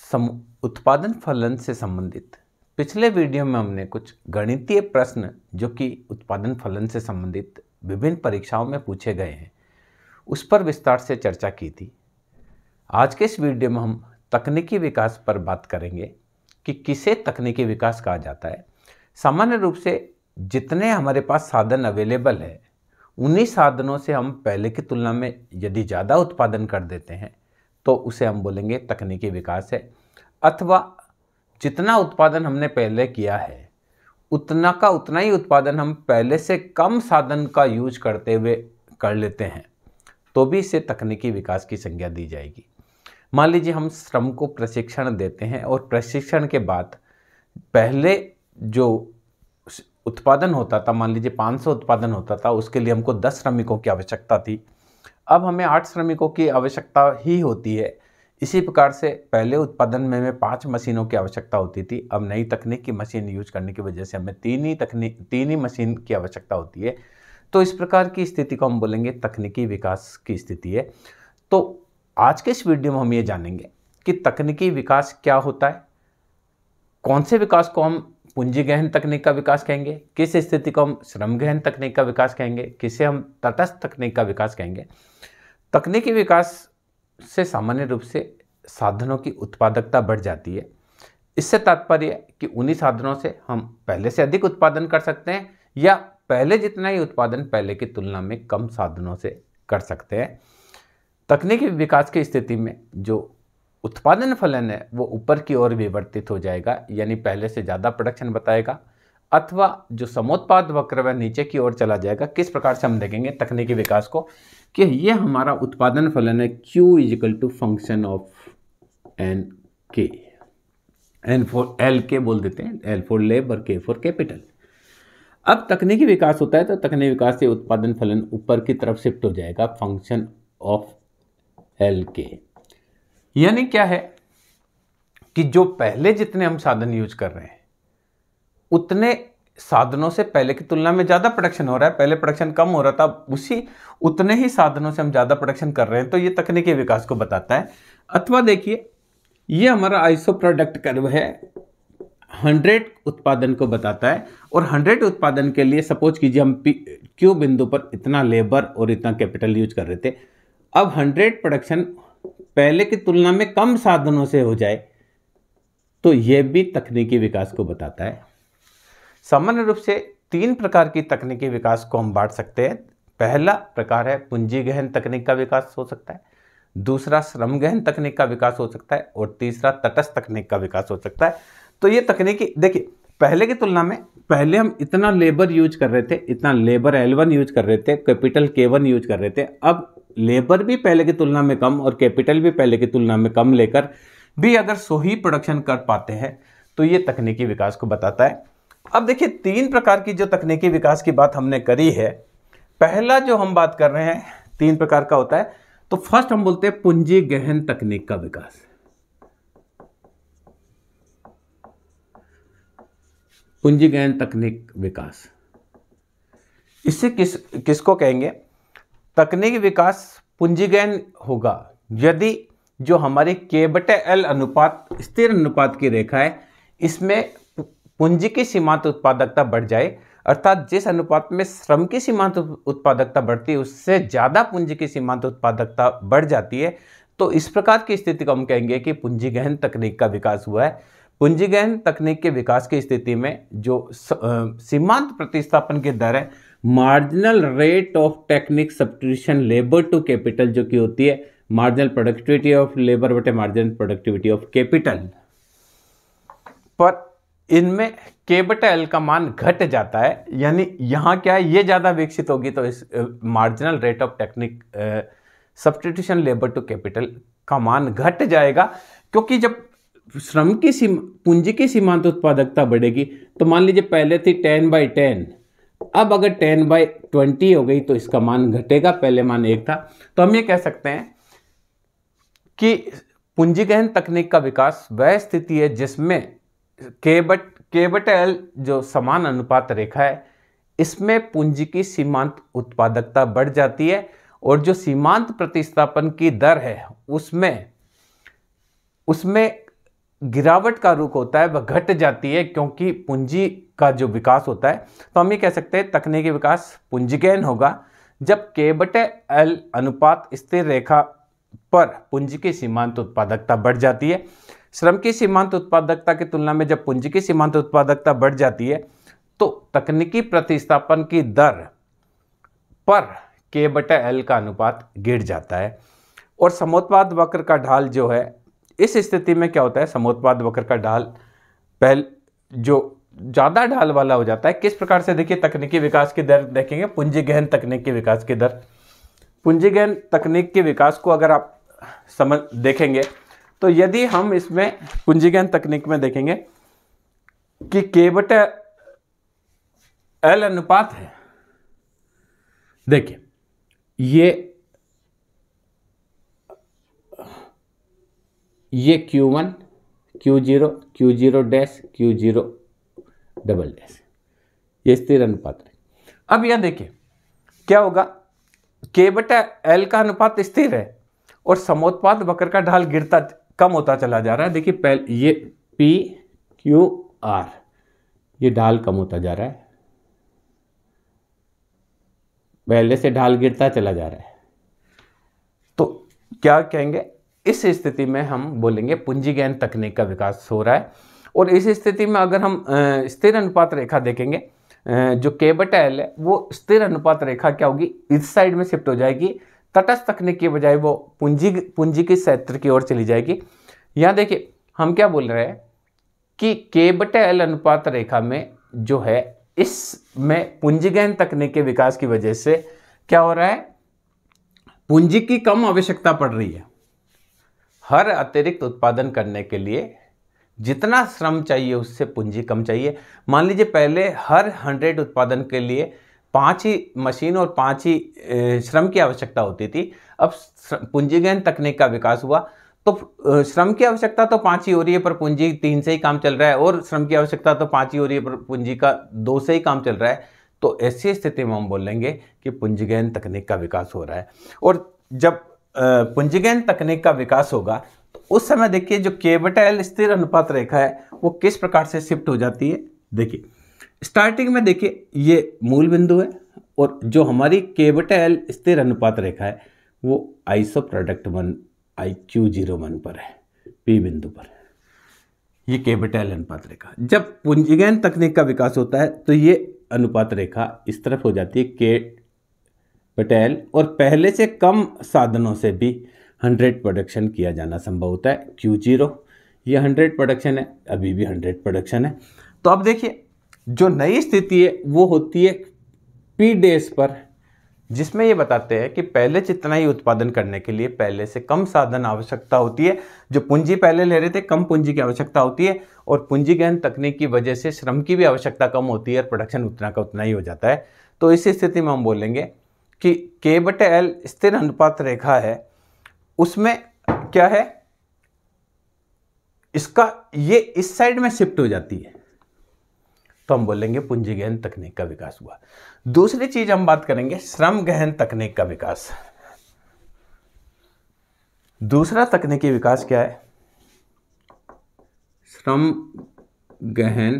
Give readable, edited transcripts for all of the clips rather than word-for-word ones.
उत्पादन फलन से संबंधित पिछले वीडियो में हमने कुछ गणितीय प्रश्न जो कि उत्पादन फलन से संबंधित विभिन्न परीक्षाओं में पूछे गए हैं उस पर विस्तार से चर्चा की थी। आज के इस वीडियो में हम तकनीकी विकास पर बात करेंगे कि किसे तकनीकी विकास कहा जाता है। सामान्य रूप से जितने हमारे पास साधन अवेलेबल है उन्हीं साधनों से हम पहले की तुलना में यदि ज़्यादा उत्पादन कर देते हैं तो उसे हम बोलेंगे तकनीकी विकास है, अथवा जितना उत्पादन हमने पहले किया है उतना का उतना ही उत्पादन हम पहले से कम साधन का यूज करते हुए कर लेते हैं तो भी इसे तकनीकी विकास की संज्ञा दी जाएगी। मान लीजिए हम श्रम को प्रशिक्षण देते हैं और प्रशिक्षण के बाद पहले जो उत्पादन होता था, मान लीजिए 500 उत्पादन होता था, उसके लिए हमको 10 श्रमिकों की आवश्यकता थी। अब हमें 8 श्रमिकों की आवश्यकता ही होती है। इसी प्रकार से पहले उत्पादन में 5 मशीनों की आवश्यकता होती थी। अब नई तकनीक की मशीन यूज करने की वजह से हमें 3 ही मशीन की आवश्यकता होती है। तो इस प्रकार की स्थिति को हम बोलेंगे तकनीकी विकास की स्थिति है। तो आज के इस वीडियो में हम ये जानेंगे कि तकनीकी विकास क्या होता है, कौन से विकास को हम पूंजी गहन तकनीक का विकास कहेंगे, किस स्थिति को हम श्रम गहन तकनीक का विकास कहेंगे, किसे हम तटस्थ तकनीक का विकास कहेंगे। तकनीकी विकास से सामान्य रूप से साधनों की उत्पादकता बढ़ जाती है। इससे तात्पर्य है कि उन्हीं साधनों से हम पहले से अधिक उत्पादन कर सकते हैं या पहले जितना ही उत्पादन पहले की तुलना में कम साधनों से कर सकते हैं। तकनीकी विकास की स्थिति में जो उत्पादन फलन है वो ऊपर की ओर विवर्तित हो जाएगा, यानी पहले से ज़्यादा प्रोडक्शन बताएगा, अथवा जो समोत्पाद वक्र है नीचे की ओर चला जाएगा। किस प्रकार से हम देखेंगे तकनीकी विकास को कि ये हमारा उत्पादन फलन है Q = फंक्शन ऑफ एन के, एन फॉर एल के बोल देते हैं, एल फॉर लेबर, के फॉर कैपिटल। अब तकनीकी विकास होता है तो तकनीकी विकास से उत्पादन फलन ऊपर की तरफ शिफ्ट हो जाएगा फंक्शन ऑफ एल के। यानी क्या है कि जो पहले जितने हम साधन यूज कर रहे हैं उतने साधनों से पहले की तुलना में ज़्यादा प्रोडक्शन हो रहा है। पहले प्रोडक्शन कम हो रहा था, उतने ही साधनों से हम ज़्यादा प्रोडक्शन कर रहे हैं, तो ये तकनीकी विकास को बताता है। अथवा देखिए ये हमारा आइसो प्रोडक्ट कर्व है, 100 उत्पादन को बताता है और 100 उत्पादन के लिए सपोज कीजिए हम क्यू बिंदु पर इतना लेबर और इतना कैपिटल यूज कर रहे थे। अब 100 प्रोडक्शन पहले की तुलना में कम साधनों से हो जाए तो यह भी तकनीकी विकास को बताता है। सामान्य रूप से 3 प्रकार की तकनीकी विकास को हम बांट सकते हैं। पहला प्रकार है पूंजी गहन तकनीक का विकास हो सकता है, दूसरा श्रम गहन तकनीक का विकास हो सकता है और तीसरा तटस्थ तकनीक का विकास हो सकता है। तो ये तकनीकी देखिए पहले की तुलना में पहले हम इतना लेबर यूज कर रहे थे, इतना लेबर L1 यूज कर रहे थे, कैपिटल K1 यूज कर रहे थे। अब लेबर भी पहले की तुलना में कम और कैपिटल भी पहले की तुलना में कम लेकर भी अगर 100 ही प्रोडक्शन कर पाते हैं तो ये तकनीकी विकास को बताता है। अब देखिए 3 प्रकार की जो तकनीकी विकास की बात हमने करी है, पहला जो हम बात कर रहे हैं 3 प्रकार का होता है। तो फर्स्ट हम बोलते हैं पूंजी गहन तकनीक का विकास। पूंजी गहन तकनीक विकास, इससे किसको कहेंगे? तकनीकी विकास पूंजी गहन होगा यदि जो हमारी K/L अनुपात स्थिर अनुपात की रेखा है इसमें पूंजी की सीमांत उत्पादकता बढ़ जाए, अर्थात जिस अनुपात में श्रम की सीमांत उत्पादकता बढ़ती है उससे ज़्यादा पूंजी की सीमांत उत्पादकता बढ़ जाती है। तो इस प्रकार की स्थिति को हम कहेंगे कि पूंजी गहन तकनीक का विकास हुआ है। पूंजी गहन तकनीक के विकास की स्थिति में जो सीमांत प्रतिस्थापन की दर है, marginal rate of technique substitution labour to capital, जो कि होती है मार्जिनल प्रोडक्टिविटी ऑफ लेबर बटे मार्जिनल प्रोडक्टिविटी ऑफ कैपिटल, पर इनमें K/L का मान घट जाता है। यानी यहाँ क्या है, ये ज़्यादा विकसित होगी तो इस marginal rate of technique substitution labour to capital का मान घट जाएगा, क्योंकि जब श्रम की पूंजी की सीमांत उत्पादकता बढ़ेगी तो मान लीजिए पहले थी 10/10, अब अगर 10/20 हो गई तो इसका मान घटेगा, पहले मान 1 था। तो हम ये कह सकते हैं कि पूंजी गहन तकनीक का विकास वह स्थिति है जिसमें K/L जो समान अनुपात रेखा है इसमें पूंजी की सीमांत उत्पादकता बढ़ जाती है और जो सीमांत प्रतिस्थापन की दर है उसमें गिरावट का रुख होता है वह घट जाती है, क्योंकि पूंजी का जो विकास होता है, तो हम ये कह सकते हैं तकनीकी विकास पूंजीगहन होगा जब K/L अनुपात स्थिर रेखा पर पूंजी की सीमांत उत्पादकता बढ़ जाती है। श्रम की सीमांत उत्पादकता की तुलना में जब पूंजी की सीमांत उत्पादकता बढ़ जाती है तो तकनीकी प्रतिस्थापन की दर पर K/L का अनुपात गिर जाता है। और समोत्पाद वक्र का ढाल जो है, इस स्थिति में क्या होता है, समोत्पाद वक्र का ढाल जो ज़्यादा ढाल वाला हो जाता है। किस प्रकार से, देखिए तकनीकी विकास की दर देखेंगे, पूंजीगहन तकनीक के विकास की दर। पूंजीगहन तकनीक के विकास को अगर आप देखेंगे तो यदि हम इसमें पूंजीगहन तकनीक में देखेंगे कि K/L अनुपात है, देखिए ये Q1, Q0, Q0 dash, Q0 double dash, ये स्थिर अनुपात है। अब यह देखिए क्या होगा, K/L का अनुपात स्थिर है और समोत्पाद वक्र का ढाल गिरता कम होता चला जा रहा है। देखिए पहले ये PQR, ये ढाल कम होता जा रहा है, पहले से ढाल गिरता चला जा रहा है। तो क्या कहेंगे, इस स्थिति में हम बोलेंगे पूंजीगहन तकनीक का विकास हो रहा है। और इस स्थिति में अगर हम स्थिर अनुपात रेखा देखेंगे, जो K/L है वो स्थिर अनुपात रेखा क्या होगी, इस साइड में शिफ्ट हो जाएगी, तटस्थ तकनीक के बजाय वो पूंजी के क्षेत्र की ओर चली जाएगी। यहाँ देखिए हम क्या बोल रहे हैं कि K/L अनुपात रेखा में जो है, इसमें पूंजीगहन तकनीक के विकास की वजह से क्या हो रहा है, पूंजी की कम आवश्यकता पड़ रही है। हर अतिरिक्त उत्पादन करने के लिए जितना श्रम चाहिए उससे पूंजी कम चाहिए। मान लीजिए पहले हर 100 उत्पादन के लिए 5 ही मशीन और 5 ही श्रम की आवश्यकता होती थी। अब पूंजीगहन तकनीक का विकास हुआ तो श्रम की आवश्यकता तो 5 ही हो रही है पर पूंजी 3 से ही काम चल रहा है, और श्रम की आवश्यकता तो 5 ही हो रही है पर पूंजी का 2 से ही काम चल रहा है। तो ऐसी स्थिति में हम बोलेंगे कि पूंजीगहन तकनीक का विकास हो रहा है। और जब पूंजीगहन तकनीक का विकास होगा तो उस समय देखिए जो K/L स्थिर अनुपात रेखा है वो किस प्रकार से शिफ्ट हो जाती है। देखिए स्टार्टिंग में देखिए ये मूल बिंदु है और जो हमारी K/L स्थिर अनुपात रेखा है वो आइसो प्रोडक्ट 1 IQ01 पर है, P बिंदु पर, ये K/L अनुपात रेखा। जब पूंजीगहन तकनीक का विकास होता है तो ये अनुपात रेखा इस तरफ हो जाती है K/L, और पहले से कम साधनों से भी 100 प्रोडक्शन किया जाना संभव होता है। Q0 ये 100 प्रोडक्शन है, अभी भी 100 प्रोडक्शन है। तो अब देखिए जो नई स्थिति है वो होती है P डैश पर, जिसमें ये बताते हैं कि पहले जितना ही उत्पादन करने के लिए पहले से कम साधन आवश्यकता होती है। जो पूंजी पहले ले रहे थे कम पूंजी की आवश्यकता होती है, और पूंजीगहन तकनीक की वजह से श्रम की भी आवश्यकता कम होती है और प्रोडक्शन उतना का उतना ही हो जाता है। तो इस स्थिति में हम बोलेंगे कि K/L स्थिर अनुपात रेखा है, उसमें क्या है, इसका ये इस साइड में शिफ्ट हो जाती है, तो हम बोलेंगे पूंजीगहन तकनीक का विकास हुआ। दूसरी चीज हम बात करेंगे श्रम गहन तकनीक का विकास। दूसरा तकनीकी विकास क्या है, श्रम गहन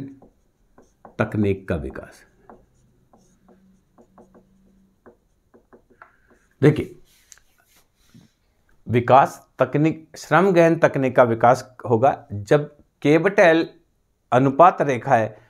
तकनीक का विकास। देखिए विकास तकनीक, श्रम गहन तकनीक का विकास होगा जब K/L अनुपात रेखा है,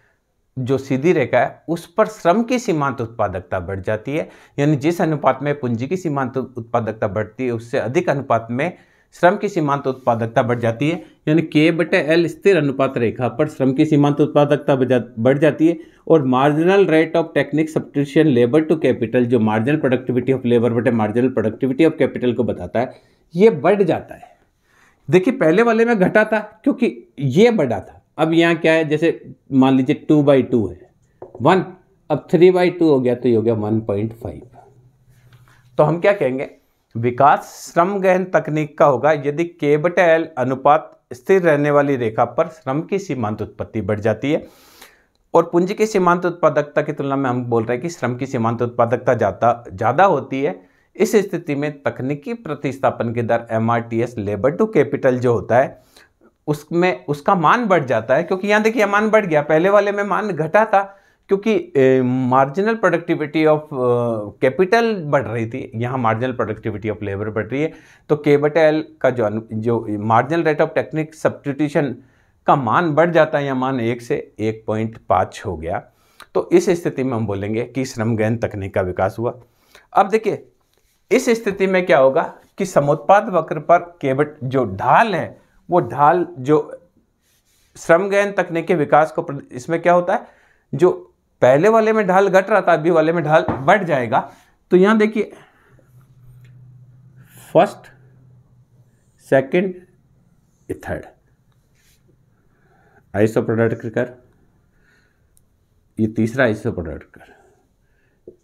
जो सीधी रेखा है, उस पर श्रम की सीमांत उत्पादकता बढ़ जाती है। यानी जिस अनुपात में पूंजी की सीमांत उत्पादकता बढ़ती है उससे अधिक अनुपात में श्रम की सीमांत उत्पादकता बढ़ जाती है। यानी K/L स्थिर अनुपात रेखा पर श्रम की सीमांत उत्पादकता बढ़ जाती है, और marginal rate of technique substitution labour to capital, जो मार्जिनल प्रोडक्टिविटी ऑफ लेबर बटे मार्जिनल प्रोडक्टिविटी ऑफ कैपिटल को बताता है, ये बढ़ जाता है। देखिए पहले वाले में घटा था क्योंकि ये बढ़ा था, अब यहाँ क्या है, जैसे मान लीजिए 2/2 है 1, अब 3/2 हो गया तो ये हो गया 1.5। तो हम क्या कहेंगे, विकास श्रम गहन तकनीक का होगा यदि K/L अनुपात स्थिर रहने वाली रेखा पर श्रम की सीमांत उत्पत्ति बढ़ जाती है, और पूंजी की सीमांत उत्पादकता की तुलना में हम बोल रहे हैं कि श्रम की सीमांत उत्पादकता ज़्यादा होती है। इस स्थिति में तकनीकी प्रतिस्थापन की दर MRTS लेबर टू कैपिटल जो होता है उसमें उसका मान बढ़ जाता है, क्योंकि यहाँ देखिए मान बढ़ गया, पहले वाले में मान घटा था, क्योंकि मार्जिनल प्रोडक्टिविटी ऑफ कैपिटल बढ़ रही थी, यहाँ मार्जिनल प्रोडक्टिविटी ऑफ लेबर बढ़ रही है। तो K/L का जो marginal rate of technique substitution का मान बढ़ जाता है, या मान 1 से 1.5 हो गया। तो इस स्थिति में हम बोलेंगे कि श्रम गहन तकनीक का विकास हुआ। अब देखिए इस स्थिति में क्या होगा कि समोत्पाद वक्र पर जो ढाल है, वो ढाल जो श्रम गहन तकनीक के विकास को, इसमें क्या होता है, जो पहले वाले में ढाल घट रहा था, अभी वाले में ढाल बढ़ जाएगा। तो यहां देखिए first, second, third iso product कर, ये तीसरा आइसो प्रोडक्ट कर,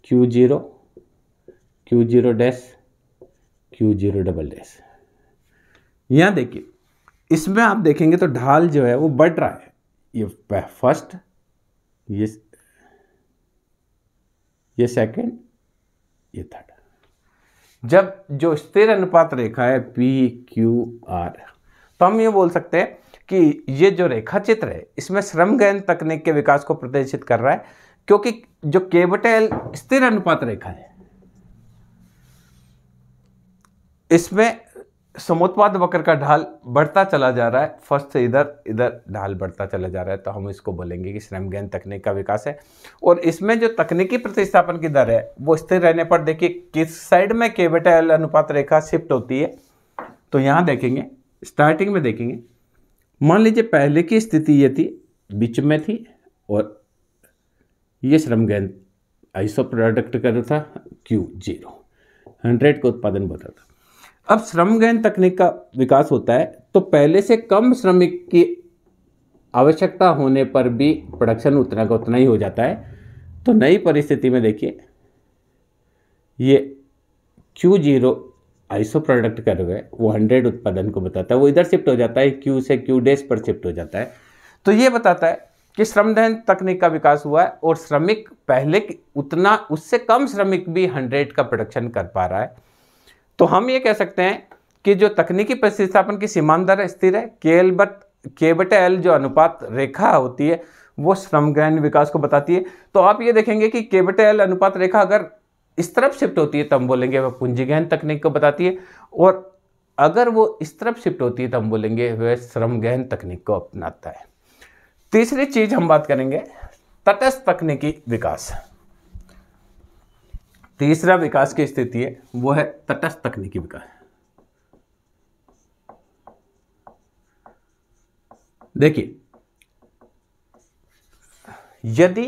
Q0, Q0 dash, Q0 double dash. यहां देखिए इसमें आप देखेंगे तो ढाल जो है वो बढ़ रहा है, ये फर्स्ट, ये सेकंड, ये थर्ड। जब जो स्थिर अनुपात रेखा है PQR, तो हम ये बोल सकते हैं कि ये जो रेखा चित्र है इसमें श्रम गहन तकनीक के विकास को प्रदर्शित कर रहा है, क्योंकि जो K/L स्थिर अनुपात रेखा है, इसमें समोत्पाद वक्र का ढाल बढ़ता चला जा रहा है, फर्स्ट से इधर इधर ढाल बढ़ता चला जा रहा है। तो हम इसको बोलेंगे कि श्रम गहन तकनीक का विकास है। और इसमें जो तकनीकी प्रतिस्थापन की दर है वो स्थिर रहने पर देखिए किस साइड में K/L अनुपात रेखा शिफ्ट होती है। तो यहाँ देखेंगे, स्टार्टिंग में देखेंगे, मान लीजिए पहले की स्थिति ये थी, बीच में थी, और ये श्रम गहन आइसो प्रोडक्ट कर रहा था Q0, 100 का उत्पादन बढ़ रहा था। अब श्रम गहन तकनीक का विकास होता है तो पहले से कम श्रमिक की आवश्यकता होने पर भी प्रोडक्शन उतना का उतना ही हो जाता है। तो नई परिस्थिति में देखिए ये Q0 आइसो प्रोडक्ट कर रहे हैं, वो 100 उत्पादन को बताता है, वो इधर शिफ्ट हो जाता है, Q से Q डैश पर शिफ्ट हो जाता है। तो ये बताता है कि श्रम गहन तकनीक का विकास हुआ है और श्रमिक पहले उतना, उससे कम श्रमिक भी 100 का प्रोडक्शन कर पा रहा है। तो हम ये कह सकते हैं कि जो तकनीकी प्रतिस्थापन की सीमांत दर स्थिर है, K/L जो अनुपात रेखा होती है वो श्रम गहन विकास को बताती है। तो आप ये देखेंगे कि K/L अनुपात रेखा अगर इस तरफ शिफ्ट होती है तो हम बोलेंगे वह पूंजी गहन तकनीक को बताती है, और अगर वो इस तरफ शिफ्ट होती है तो हम बोलेंगे वह श्रम गहन तकनीक को अपनाता है। तीसरी चीज हम बात करेंगे तटस्थ तकनीकी विकास। तीसरा विकास की स्थिति है वो है तटस्थ तकनीकी विकास। देखिए यदि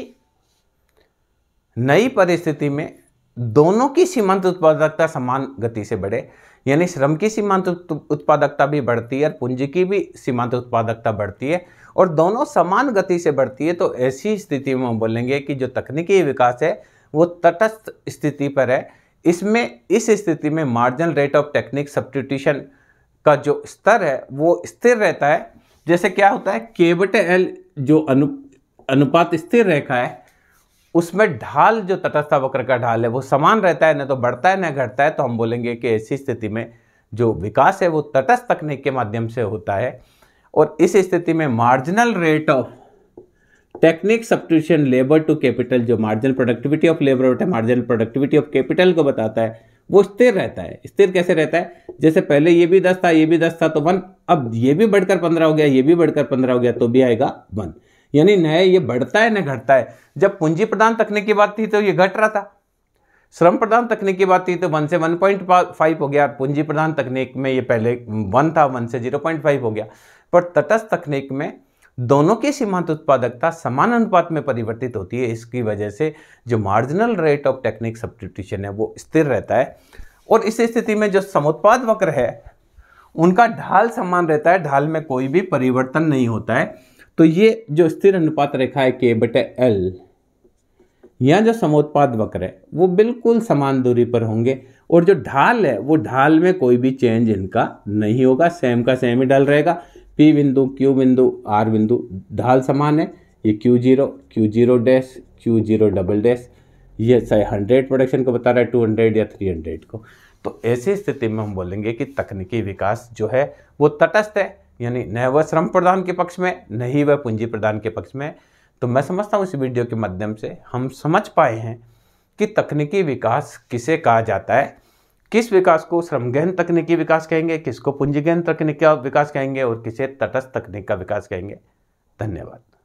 नई परिस्थिति में दोनों की सीमांत उत्पादकता समान गति से बढ़े, यानी श्रम की सीमांत उत्पादकता भी बढ़ती है और पूंजी की भी सीमांत उत्पादकता बढ़ती है, और दोनों समान गति से बढ़ती है, तो ऐसी स्थिति में हम बोलेंगे कि जो तकनीकी विकास है वो तटस्थ स्थिति पर है। इसमें इस स्थिति में marginal rate of technique substitution का जो स्तर है वो स्थिर रहता है। जैसे क्या होता है, K/L जो अनुपात स्थिर रेखा है उसमें ढाल जो तटस्थ वक्र का ढाल है वो समान रहता है, न तो बढ़ता है न घटता है। तो हम बोलेंगे कि ऐसी स्थिति में जो विकास है वो तटस्थ तकनीक के माध्यम से होता है। और इस स्थिति में marginal rate of technique substitution labour to capital, जो मार्जिनल प्रोडक्टिविटी ऑफ लेबर होता है, मार्जिनल प्रोडक्टिविटी ऑफ कैपिटल को बताता है, वो स्थिर रहता है। स्थिर कैसे रहता है, जैसे पहले ये भी 10 था, ये भी 10 था तो 1, अब ये भी बढ़कर 15 हो गया, ये भी बढ़कर 15 हो गया तो भी आएगा 1। यानी न ये बढ़ता है न घटता है। जब पूंजी प्रदान तकनीक की बात थी तो ये घट रहा था, श्रम प्रदान तकनीक की बात थी तो 1 से 1.5 हो गया, पूंजी प्रदान तकनीक में ये पहले 1 था, 1 से 0.5 हो गया। पर तटस्थ तकनीक में दोनों की सीमांत उत्पादकता समान अनुपात में परिवर्तित होती है। इसकी वजह से जो marginal rate of technique substitution है वो स्थिर रहता है। और इस स्थिति में जो समोत्पाद वक्र है उनका ढाल समान रहता है, ढाल में कोई भी परिवर्तन नहीं होता है। तो ये जो स्थिर अनुपात रेखा है K/L, या जो समोत्पाद वक्र है वो बिल्कुल समान दूरी पर होंगे, और जो ढाल है वो ढाल में कोई भी चेंज इनका नहीं होगा, सेम का सेम ही ढाल रहेगा। P बिंदु, Q बिंदु, R बिंदु ढाल समान है। ये Q0, Q0 dash, Q0 double dash, ये चाहे 100 प्रोडक्शन को बता रहा है, 200 या 300 को। तो ऐसी स्थिति में हम बोलेंगे कि तकनीकी विकास जो है वो तटस्थ है, यानी न वह श्रम प्रदान के पक्ष में, न ही वह पूंजी प्रदान के पक्ष में। तो मैं समझता हूँ इस वीडियो के माध्यम से हम समझ पाए हैं कि तकनीकी विकास किसे कहा जाता है, किस विकास को श्रमगहन तकनीकी विकास कहेंगे, किसको पूंजीगहन तकनीक का विकास कहेंगे और किसे तटस्थ तकनीक का विकास कहेंगे। धन्यवाद।